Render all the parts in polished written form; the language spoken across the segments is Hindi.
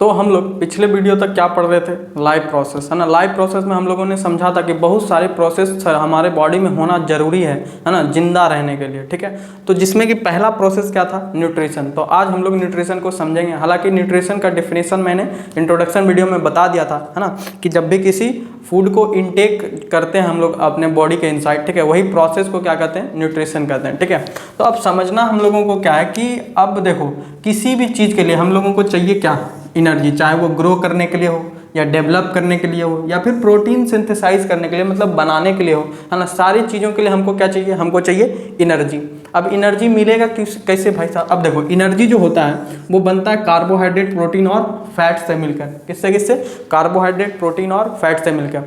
तो हम लोग पिछले वीडियो तक क्या पढ़ रहे थे, लाइफ प्रोसेस, है ना। लाइफ प्रोसेस में हम लोगों ने समझा था कि बहुत सारे प्रोसेस हमारे बॉडी में होना जरूरी है ना, जिंदा रहने के लिए, ठीक है। तो जिसमें कि पहला प्रोसेस क्या था, न्यूट्रिशन। तो आज हम लोग न्यूट्रिशन को समझेंगे। हालांकि न्यूट्रिशन का डिफिनेशन मैंने इंट्रोडक्शन वीडियो में बता दिया था, है ना, कि जब भी किसी फूड को इनटेक करते हैं हम लोग अपने बॉडी के इनसाइड, ठीक है, वही प्रोसेस को क्या कहते हैं, न्यूट्रिशन कहते हैं, ठीक है। तो अब समझना हम लोगों को क्या है कि अब देखो किसी भी चीज़ के लिए हम लोगों को चाहिए क्या, एनर्जी, चाहे वो ग्रो करने के लिए हो या डेवलप करने के लिए हो या फिर प्रोटीन सिंथेसाइज करने के लिए, मतलब बनाने के लिए हो, है ना। सारी चीज़ों के लिए हमको क्या चाहिए, हमको चाहिए एनर्जी। अब एनर्जी मिलेगा कैसे भाई साहब? अब देखो एनर्जी जो होता है वो बनता है कार्बोहाइड्रेट, प्रोटीन और फैट से मिलकर। किससे किससे? कार्बोहाइड्रेट, प्रोटीन और फैट से मिलकर।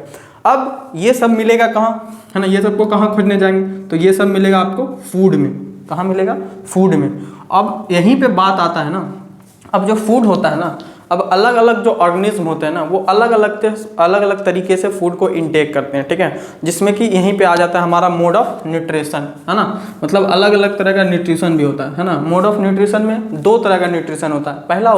अब ये सब मिलेगा कहाँ, है ना, ये सबको कहाँ खोजने जाएंगे? तो ये सब मिलेगा आपको फूड में। कहाँ मिलेगा? फूड में। अब यहीं पे बात आता है ना, अब जो फूड होता है ना, अब अलग अलग जो ऑर्गेनिज्म होते हैं ना, वो अलग अलग तरीके से फूड को इनटेक करते हैं, ठीक है। जिसमें कि यहीं पे आ जाता है हमारा मोड ऑफ न्यूट्रिशन, है ना। मतलब अलग अलग तरह का न्यूट्रिशन भी होता है ना। मोड ऑफ न्यूट्रिशन में दो तरह का न्यूट्रिशन होता है। पहला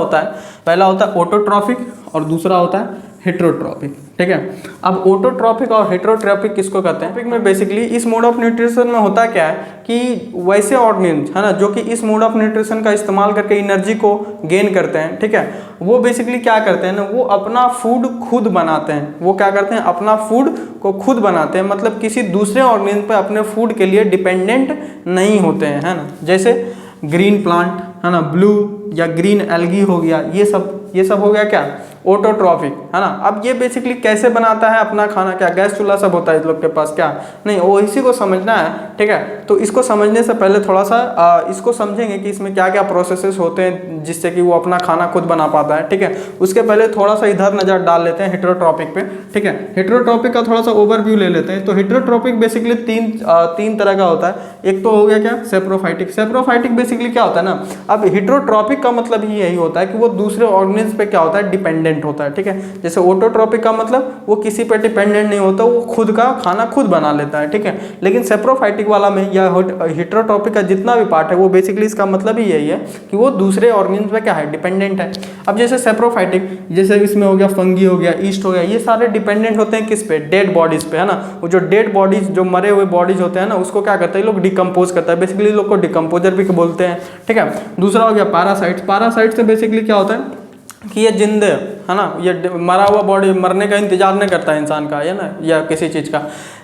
होता है ऑटोट्रॉफिक और दूसरा होता है हेट्रोट्रॉपिक, ठीक है। अब ऑटोट्रॉपिक और हेट्रोट्रॉपिक किसको कहते हैं? में बेसिकली इस मोड ऑफ न्यूट्रिशन में होता क्या है कि वैसे ऑर्गेनिज्म, है ना, जो कि इस मोड ऑफ न्यूट्रिशन का इस्तेमाल करके एनर्जी को गेन करते हैं, ठीक है, वो बेसिकली क्या करते हैं ना, वो अपना फूड खुद बनाते हैं। वो क्या करते हैं? अपना फूड को खुद बनाते हैं, मतलब किसी दूसरे ऑर्गेनिज्म पे अपने फूड के लिए डिपेंडेंट नहीं होते हैं, है ना। जैसे ग्रीन प्लांट, है ना, ब्लू या ग्रीन एल्गी हो गया, ये सब हो गया क्या, ऑटोट्रॉफिक, है ना। अब ये बेसिकली कैसे बनाता है अपना खाना? क्या गैस चूल्हा सब होता है इस लोग के पास? क्या नहीं, वो इसी को समझना है, ठीक है। तो इसको समझने से पहले थोड़ा सा इसको समझेंगे कि इसमें क्या क्या प्रोसेसेस होते हैं जिससे कि वो अपना खाना खुद बना पाता है, ठीक है। उसके पहले थोड़ा सा इधर नज़र डाल लेते हैं हेट्रोट्रॉपिक पे, ठीक है। हेट्रोट्रॉपिक का थोड़ा सा ओवरव्यू ले लेते हैं। तो हेट्रोट्रॉपिक बेसिकली तीन तरह का होता है। एक तो हो गया क्या, सेप्रोफाइटिक। सेप्रोफाइटिक बेसिकली क्या होता है ना, अब हेट्रोट्रॉपिक का मतलब ही यही होता है कि वो दूसरे ऑर्गेनिज्म पे क्या होता है, डिपेंडेंट होता है, ठीक है। जैसे ऑटोट्रॉपिक का मतलब वो किसी पे डिपेंडेंट नहीं होता, वो खुद का खाना खुद बना लेता है, ठीक है। लेकिन सेप्रोफाइटिक वाला में या हेट्रोट्रॉपिक का जितना भी पार्ट है वो बेसिकली इसका मतलब ही यही है कि वो दूसरे ऑर्गेनिज्म पे क्या है, डिपेंडेंट है। अब जैसे सेप्रोफाइटिक, जैसे इसमें हो गया फंगी हो गया, ईस्ट हो गया, ये सारे डिपेंडेंट होते हैं किस पे, डेड बॉडीज पे, है ना। वो जो डेड बॉडीज, जो मरे हुए बॉडीज होते हैं ना, उसको क्या करते हैं लोग, डिकम्पोज करता है। बेसिकली लोग को डिकम्पोजर भी बोलते हैं, ठीक है। दूसरा हो गया पैरासाइट्स। पैरासाइट से बेसिकली क्या होता है कि ये जिंदे, है ना, ये मरा हुआ बॉडी, मरने का इंतजार नहीं करता है इंसान का, है ना, या किसी चीज़ का।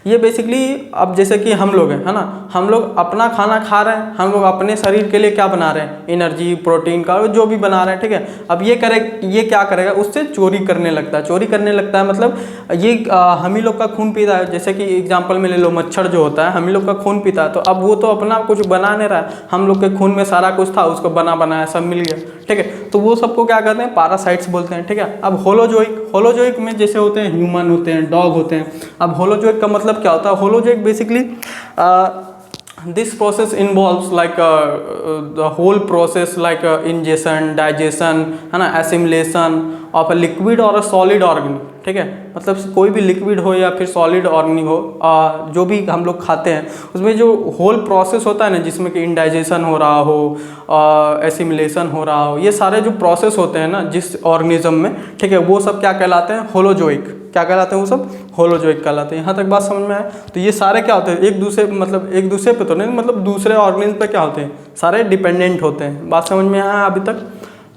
ये बेसिकली अब जैसे कि हम लोग हैं, है ना, हम लोग अपना खाना खा रहे हैं, हम लोग अपने शरीर के लिए क्या बना रहे हैं, एनर्जी, प्रोटीन का जो भी बना रहे हैं, ठीक है। अब ये क्या करेगा, उससे चोरी करने लगता है। चोरी करने लगता है मतलब ये हम ही लोग का खून पीता है। जैसे कि एग्जाम्पल में ले लो, मच्छर जो होता है हम ही लोग का खून पीता है, तो अब वो तो अपना कुछ बना नहीं रहा है, हम लोग के खून में सारा कुछ था, उसको बनाया सब मिल गया, ठीक है। तो वो सबको क्या कहते हैं, पैरासाइट्स बोलते हैं, ठीक है। अब होलोजोइक में जैसे होते हैं ह्यूमन होते हैं, डॉग होते हैं। अब होलोजोइक का मतलब क्या होता है? Holozoic basically this process involves like the whole process like ingestion, digestion, है ना, assimilation of a liquid or a solid organism, ठीक है। मतलब कोई भी लिक्विड हो या फिर सॉलिड ऑर्गेनिक हो, जो भी हम लोग खाते हैं उसमें जो होल प्रोसेस होता है ना, जिसमें कि इंडाइजेशन हो रहा हो, एसिमिलेशन हो रहा हो, ये सारे जो प्रोसेस होते हैं ना जिस ऑर्गेनिज्म में, ठीक है, वो सब क्या कहलाते हैं, होलोजोइक। क्या कहलाते हैं वो सब? होलोजोइक कहलाते हैं। यहाँ तक बात समझ में आए? तो ये सारे क्या होते हैं, एक दूसरे पे तो नहीं, मतलब दूसरे ऑर्गेनिज्म पे क्या होते हैं, सारे डिपेंडेंट होते हैं। बात समझ में आया अभी तक?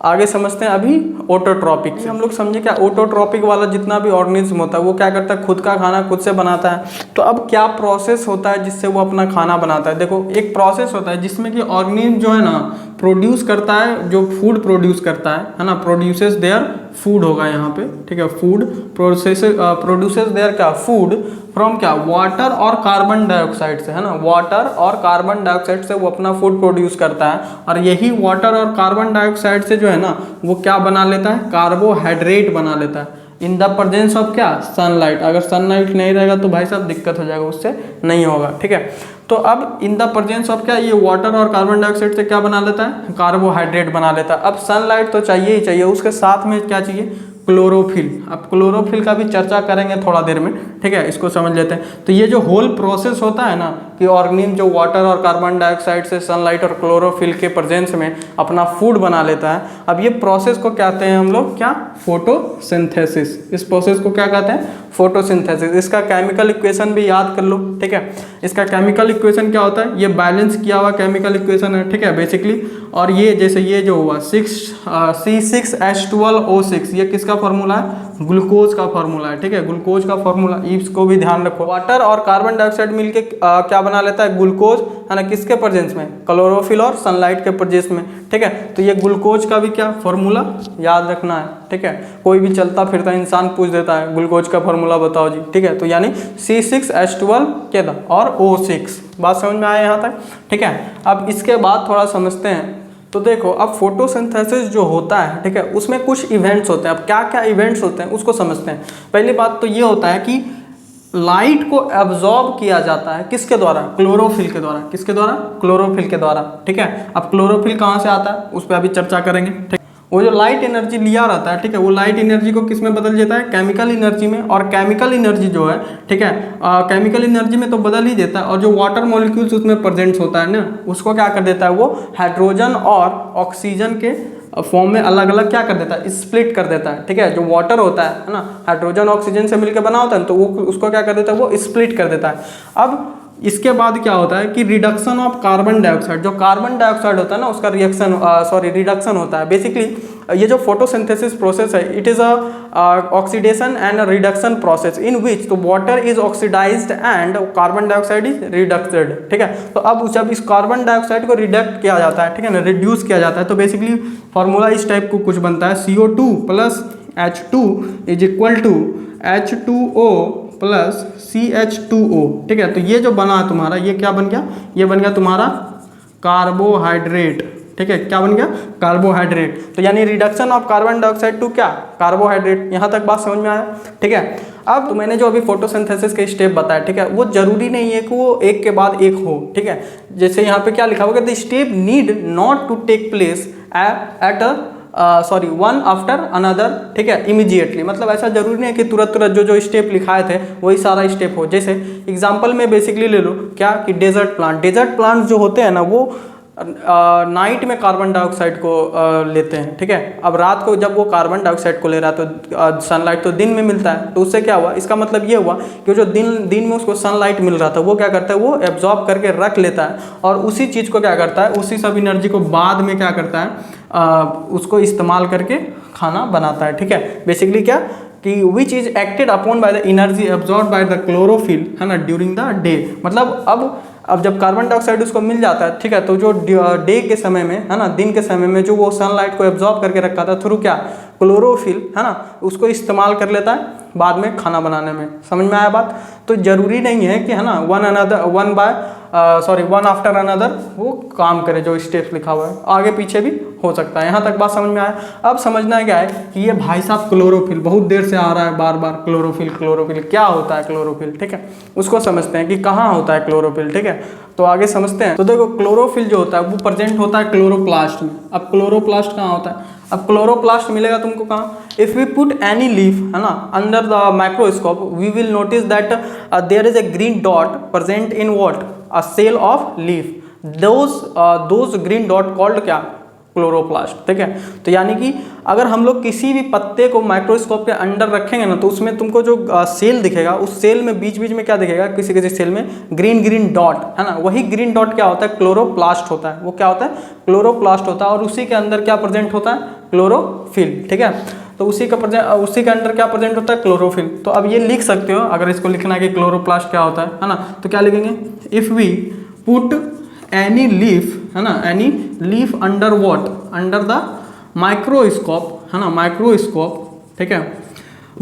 आगे समझते हैं अभी ऑटोट्रॉपिक। हम लोग समझे क्या, ऑटोट्रॉपिक वाला जितना भी ऑर्गेनिज्म होता है वो क्या करता है, खुद का खाना खुद से बनाता है। तो अब क्या प्रोसेस होता है जिससे वो अपना खाना बनाता है? देखो एक प्रोसेस होता है जिसमें कि ऑर्गेनिज्म जो है ना प्रोड्यूस करता है, जो फूड प्रोड्यूस करता है ना, प्रोड्यूसेस देयर फूड होगा यहाँ पे, ठीक है। फूड प्रोड्यूसेस देयर क्या, फूड फ्रॉम क्या, वाटर और कार्बन डाइऑक्साइड से, है ना। वाटर और कार्बन डाइऑक्साइड से वो अपना फूड प्रोड्यूस करता है, और यही वाटर और कार्बन डाइऑक्साइड से जो है ना वो क्या बना लेता है, कार्बोहाइड्रेट बना लेता है इन द प्रेजेंस ऑफ क्या, सनलाइट। अगर सनलाइट नहीं रहेगा तो भाई साहब दिक्कत हो जाएगा, उससे नहीं होगा, ठीक है। तो अब इन द प्रेजेंस ऑफ क्या, ये वाटर और कार्बन डाइऑक्साइड से क्या बना लेता है, कार्बोहाइड्रेट बना लेता है। अब सनलाइट तो चाहिए ही चाहिए, उसके साथ में क्या चाहिए, क्लोरोफिल। अब क्लोरोफिल का भी चर्चा करेंगे थोड़ा देर में, ठीक है, इसको समझ लेते हैं। तो ये जो होल प्रोसेस होता है ना कि ऑर्गेनिज्म जो वाटर और कार्बन डाइऑक्साइड से सनलाइट और क्लोरोफिल के प्रेजेंस में अपना फूड बना लेता है। अब ये प्रोसेस को कहते हैं हम लोग क्या, फोटोसिंथेसिस। इस प्रोसेस को क्या कहते हैं, फोटोसिंथेसिस। इसका केमिकल इक्वेशन भी याद कर लो, ठीक है। इसका केमिकल इक्वेशन क्या होता है, ये बैलेंस किया हुआ केमिकल इक्वेशन है, ठीक है, बेसिकली। और ये जैसे ये जो हुआ C6H12O6, ये किसका फॉर्मूला है, ग्लूकोज का फॉर्मूला है, ठीक है, ग्लूकोज का फॉर्मूला, इसको भी ध्यान रखो। वाटर और कार्बन डाइऑक्साइड मिलके क्या बना लेता है, ग्लूकोज, है ना, किसके प्रेजेंस में, क्लोरोफिल और सनलाइट के प्रेजेंस में, ठीक है। तो ये ग्लूकोज का भी क्या फॉर्मूला याद रखना है, ठीक है। कोई भी चलता फिरता इंसान पूछ देता है ग्लूकोज का फॉर्मूला बताओ जी, ठीक है। तो यानी C6H12 क्या था और O6, बात समझ में आया यहाँ तक, ठीक है। अब इसके बाद थोड़ा समझते हैं। तो देखो, अब फोटोसिंथेसिस जो होता है, ठीक है, उसमें कुछ इवेंट्स होते हैं। अब क्या क्या इवेंट्स होते हैं उसको समझते हैं। पहली बात तो ये होता है कि लाइट को एब्जॉर्ब किया जाता है किसके द्वारा, क्लोरोफिल के द्वारा। किसके द्वारा, क्लोरोफिल के द्वारा, ठीक है। अब क्लोरोफिल कहाँ से आता है उस पर अभी चर्चा करेंगे, ठीक। वो जो लाइट एनर्जी लिया रहता है, ठीक है, वो लाइट एनर्जी को किस में बदल देता है, केमिकल एनर्जी में। और केमिकल एनर्जी जो है, ठीक है, केमिकल एनर्जी में तो बदल ही देता है। और जो वाटर मॉलिक्यूल्स उसमें प्रेजेंट होता है ना, उसको क्या कर देता है, वो हाइड्रोजन और ऑक्सीजन के फॉर्म में अलग अलग क्या कर देता है, स्प्लिट कर देता है, ठीक है। जो वाटर होता है ना, हाइड्रोजन ऑक्सीजन से मिलकर बना होता है, तो वो उसको क्या कर देता है, वो स्प्लिट कर देता है। अब इसके बाद क्या होता है कि रिडक्शन ऑफ कार्बन डाइऑक्साइड, जो कार्बन डाइऑक्साइड होता है ना उसका रिडक्शन होता है। बेसिकली ये जो फोटोसिंथेसिस प्रोसेस है, it is a oxidation and reduction process in which तो water is oxidised and carbon dioxide is reducted, ठीक है। तो अब जब इस कार्बन डाइऑक्साइड को रिडक्ट किया जाता है, ठीक है ना, रिड्यूस किया जाता है, तो बेसिकली फॉर्मूला इस टाइप को कुछ बनता है, CO2 plus H2 is equal to H2O plus CH2O, ठीक है। तो ये जो बना तुम्हारा, ये क्या बन गया, ये बन गया तुम्हारा कार्बोहाइड्रेट, ठीक है। क्या बन गया, कार्बोहाइड्रेट। तो यानी reduction of carbon dioxide to क्या, कार्बोहाइड्रेट। यहाँ तक बात समझ में आया, ठीक है। अब तो मैंने जो अभी फोटोसिंथेसिस के स्टेप बताया, ठीक है, वो जरूरी नहीं है कि वो एक के बाद एक हो, ठीक है। जैसे यहाँ पे क्या लिखा होगा, the step need not to take place at one after another, ठीक है, इमीडिएटली। मतलब ऐसा जरूरी नहीं है कि तुरंत तुरंत जो स्टेप लिखाए थे वही सारा स्टेप हो। जैसे एग्जांपल में बेसिकली ले लो क्या, कि डेजर्ट प्लांट जो होते हैं ना, वो नाइट में कार्बन डाइऑक्साइड को लेते हैं, ठीक है। अब रात को जब वो कार्बन डाइऑक्साइड को ले रहा है तो सनलाइट तो दिन में मिलता है, तो उससे क्या हुआ, इसका मतलब ये हुआ कि जो दिन में उसको सनलाइट मिल रहा था, वो क्या करता है, वो एब्जॉर्ब करके रख लेता है और उसी चीज़ को क्या करता है, उसी सब एनर्जी को बाद में क्या करता है, उसको इस्तेमाल करके खाना बनाता है, ठीक है। बेसिकली क्या कि which is acted upon by the energy absorb by the chlorophyll, है ना, ड्यूरिंग द डे। मतलब अब जब कार्बन डाइऑक्साइड उसको मिल जाता है, ठीक है, तो जो डे के समय में, है ना, दिन के समय में जो वो सनलाइट को एब्जॉर्ब करके रखा था थ्रू क्या, क्लोरोफिल, है ना, उसको इस्तेमाल कर लेता है बाद में खाना बनाने में। समझ में आया बात। तो जरूरी नहीं है कि, है ना, वन आफ्टर अनदर वो काम करे, जो स्टेप्स लिखा हुआ है आगे पीछे भी हो सकता है। यहाँ तक बात समझ में आया। अब समझना क्या है कि ये भाई साहब क्लोरोफिल बहुत देर से आ रहा है बार बार, क्लोरोफिल क्या होता है क्लोरोफिल, ठीक है, उसको समझते हैं कि कहाँ होता है क्लोरोफिल, ठीक है। तो आगे समझते हैं। तो देखो, क्लोरोफिल जो होता है वो प्रेजेंट होता है क्लोरोप्लास्ट में। अब क्लोरोप्लास्ट कहाँ होता है, अब क्लोरोप्लास्ट मिलेगा तुमको कहाँ, if we put any leaf, है ना, under the microscope we will notice that there is a green dot present in what, a cell of leaf. Those green dot called क्या, क्लोरोप्लास्ट, ठीक है। तो यानी कि अगर हम लोग किसी भी पत्ते को माइक्रोस्कोप के अंडर रखेंगे ना, तो उसमें तुमको जो सेल दिखेगा, उस सेल में बीच बीच में क्या दिखेगा, किसी किसी सेल में ग्रीन डॉट, है ना, वही ग्रीन डॉट क्या होता है, क्लोरोप्लास्ट होता है। वो क्या होता है, क्लोरोप्लास्ट होता है। और उसी के अंदर क्या प्रेजेंट होता है, क्लोरोफिल, ठीक है। तो उसी के अंदर क्या प्रेजेंट होता है, क्लोरोफिल। तो अब ये लिख सकते हो, अगर इसको लिखना है कि क्लोरोप्लास्ट क्या होता है ना, तो क्या लिखेंगे, if we put any leaf, है ना, any leaf under what, under the microscope, है ना, माइक्रोस्कोप, ठीक है,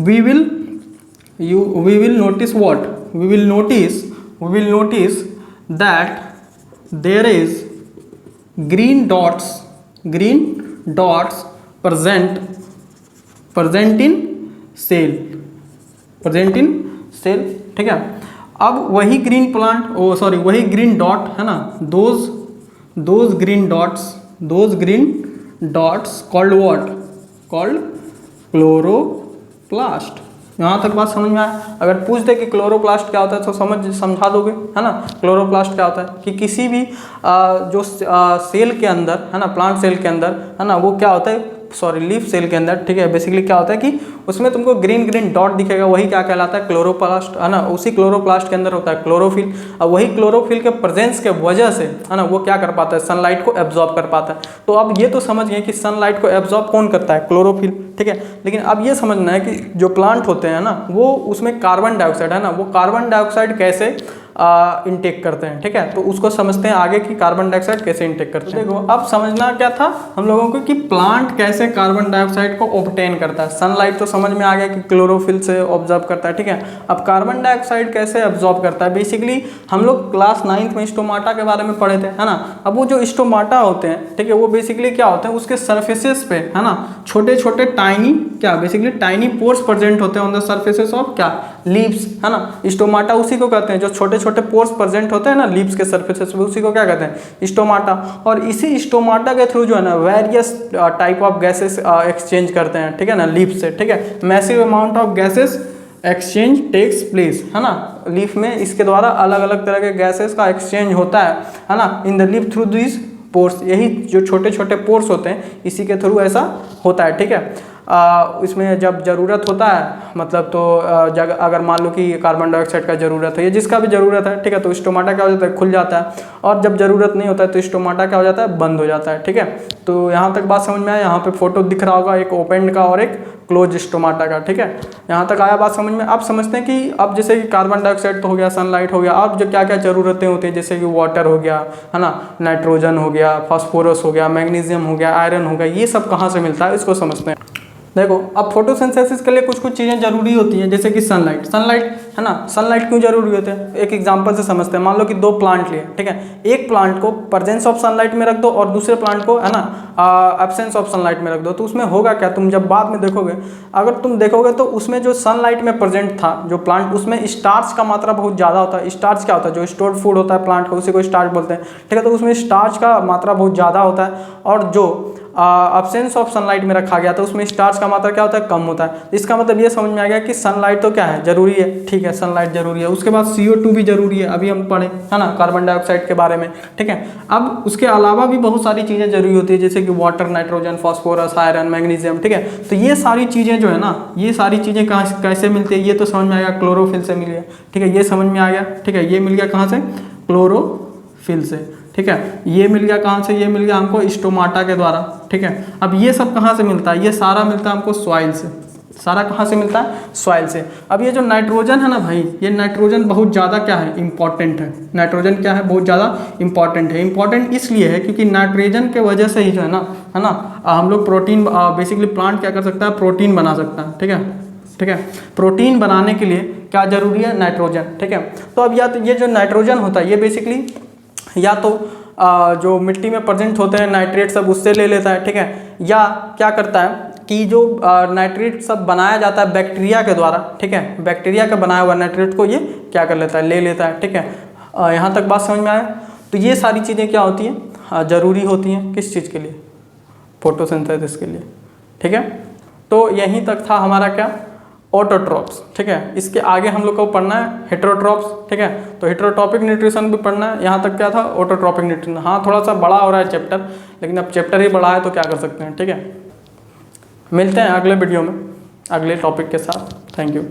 we will notice what, we will notice that there is green dots present in cell, ठीक है। अब वही ग्रीन डॉट, है ना, those green dots called what, called chloroplast. यहाँ तक बात समझ में आया। अगर पूछ दे कि क्लोरोप्लास्ट क्या होता है तो समझा दोगे, है ना। क्लोरोप्लास्ट क्या होता है कि किसी भी जो सेल के अंदर, है ना, प्लांट सेल के अंदर, है ना, वो क्या होता है, सॉरी लीफ सेल के अंदर, ठीक है, बेसिकली क्या होता है कि उसमें तुमको ग्रीन ग्रीन डॉट दिखेगा, वही क्या कहलाता है, क्लोरोप्लास्ट, है ना। उसी क्लोरोप्लास्ट के अंदर होता है क्लोरोफिल। अब वही क्लोरोफिल के प्रेजेंस के वजह से, है ना, वो क्या कर पाता है, सनलाइट को एब्जॉर्ब कर पाता है। तो अब ये तो समझ गए कि सनलाइट को एब्जॉर्ब कौन करता है, क्लोरोफिल, ठीक है। लेकिन अब ये समझना है कि जो प्लांट होते हैं ना, वो उसमें कार्बन डाइऑक्साइड, है ना, वो कार्बन डाइऑक्साइड कैसे इनटेक करते हैं, ठीक है। तो उसको समझते हैं आगे कि कार्बन डाइऑक्साइड कैसे इनटेक करते हैं। देखो अब समझना क्या था हम लोगों को कि प्लांट कैसे कार्बन डाइऑक्साइड को ऑब्टेन करता है। सनलाइट तो समझ में आ गया कि क्लोरोफिल से ऑब्जर्व करता है, ठीक है। अब कार्बन डाइऑक्साइड कैसे ऑब्जॉर्ब करता है, बेसिकली हम लोग क्लास 9th में स्टोमाटा के बारे में पढ़े थे, है ना। अब वो जो स्टोमाटा होते हैं, ठीक है, वो बेसिकली क्या होते हैं, उसके सर्फेसेस पे, है ना, छोटे छोटे टाइनी क्या बेसिकली टाइनी पोर्स प्रेजेंट होते हैं ऑन द सर्फेसेस ऑफ क्या लीव्स, है ना। स्टोमाटा उसी को कहते हैं, जो छोटे छोटे पोर्स प्रेजेंट होते हैं ना लीव्स के सर्फेसेस पे, उसी को क्या कहते हैं, स्टोमाटा। और इसी स्टोमाटा के थ्रू जो है ना various type of gases exchange करते हैं, ठीक है ना, लीफ से, ठीक है। Massive amount of gases exchange takes place, है ना, लीफ में इसके द्वारा अलग अलग तरह के गैसेस का एक्सचेंज होता है ना, in the leaf through this pores. यही जो छोटे छोटे पोर्स होते हैं इसी के थ्रू ऐसा होता है, ठीक है। इसमें जब ज़रूरत होता है, मतलब तो अगर मान लो कि कार्बन डाइऑक्साइड का ज़रूरत है या जिसका भी ज़रूरत है, ठीक है, तो स्टोमाटा क्या हो जाता है, खुल जाता है। और जब ज़रूरत नहीं होता है तो स्टोमाटा क्या हो जाता है, बंद हो जाता है, ठीक है। तो यहाँ तक बात समझ में आया। यहाँ पे फोटो दिख रहा होगा एक ओपन का और एक क्लोज स्टोमाटा का, ठीक है। यहाँ तक आया बात समझ में। अब समझते हैं कि अब जैसे कि कार्बन डाइऑक्साइड तो हो गया, सनलाइट हो गया, अब जो क्या क्या ज़रूरतें होती है, जैसे कि वाटर हो गया, है ना, नाइट्रोजन हो गया, फास्फोरस हो गया, मैग्नीशियम हो गया, आयरन हो गया, ये सब कहाँ से मिलता है इसको समझते हैं। देखो अब फोटोसिंथेसिस के लिए कुछ कुछ चीज़ें जरूरी होती हैं, जैसे कि सनलाइट, है ना। सनलाइट क्यों जरूरी होते हैं, एक एग्जांपल से समझते हैं। मान लो कि दो प्लांट लिए, ठीक है, एक प्लांट को प्रेजेंस ऑफ सनलाइट में रख दो और दूसरे प्लांट को, है ना, एब्सेंस ऑफ सनलाइट में रख दो, तो उसमें होगा क्या, तुम जब बाद में देखोगे, अगर तुम देखोगे तो उसमें जो सनलाइट में प्रेजेंट था जो प्लांट, उसमें स्टार्च का मात्रा बहुत ज़्यादा होता है। स्टार्च क्या होता है, जो स्टोर्ड फूड होता है प्लांट का, उसी को स्टार्च बोलते हैं, ठीक है। तो उसमें स्टार्च का मात्रा बहुत ज़्यादा होता है। और जो एब्सेंस ऑफ सनलाइट में रखा गया तो उसमें स्टार्च का मात्रा क्या होता है, कम होता है। इसका मतलब ये समझ में आ गया कि सनलाइट तो क्या है, जरूरी है, ठीक है, सनलाइट जरूरी है। उसके बाद CO2 भी जरूरी है, अभी हम पढ़े, है ना, कार्बन डाइऑक्साइड के बारे में, ठीक है। अब उसके अलावा भी बहुत सारी चीज़ें जरूरी होती है, जैसे कि water, nitrogen, phosphorus, iron, magnesium, ठीक है। तो ये सारी चीज़ें जो है ना, ये सारी चीज़ें कहाँ कैसे मिलती है, ये तो समझ में आ गया, क्लोरोफिल से मिल गया, ठीक है, ये समझ में आ गया, ठीक है। ये मिल गया कहाँ से, क्लोरोफिल से, ठीक है। ये मिल गया कहाँ से, ये मिल गया हमको स्टोमाटा के द्वारा, ठीक है। अब ये सब कहाँ से मिलता है, ये सारा मिलता है हमको सॉइल से। सारा कहाँ से मिलता है, सॉइल से। अब ये जो नाइट्रोजन है ना भाई, ये नाइट्रोजन बहुत ज़्यादा क्या है, इंपॉर्टेंट है। नाइट्रोजन क्या है, बहुत ज़्यादा इंपॉर्टेंट है। इंपॉर्टेंट इसलिए है क्योंकि नाइट्रोजन के वजह से ही जो है ना, हम लोग प्रोटीन, बेसिकली प्लांट क्या कर सकता है, प्रोटीन बना सकता है, ठीक है, ठीक है। प्रोटीन बनाने के लिए क्या जरूरी है, नाइट्रोजन, ठीक है। तो अब या तो ये जो नाइट्रोजन होता है ये बेसिकली या तो जो मिट्टी में प्रेजेंट होते हैं नाइट्रेट सब उससे ले लेता है, ठीक है, या क्या करता है कि जो नाइट्रेट सब बनाया जाता है बैक्टीरिया के द्वारा, ठीक है, बैक्टीरिया का बनाया हुआ नाइट्रेट को ये क्या कर लेता है, ले लेता है, ठीक है। यहाँ तक बात समझ में आया। तो ये सारी चीज़ें क्या होती हैं, ज़रूरी होती हैं किस चीज़ के लिए, फोटोसिंथेसिस के लिए, ठीक है। तो यहीं तक था हमारा क्या, ऑटोट्रॉप्स, ठीक है। इसके आगे हम लोग को पढ़ना है हेटेरोट्रॉप्स, ठीक है। तो हेटेरोट्रॉपिक न्यूट्रिशन भी पढ़ना है। यहाँ तक क्या था, ऑटोट्रॉपिक न्यूट्रिशन। हाँ थोड़ा सा बड़ा हो रहा है चैप्टर, लेकिन अब चैप्टर ही बड़ा है तो क्या कर सकते हैं, ठीक है। मिलते हैं अगले वीडियो में अगले टॉपिक के साथ। Thank you.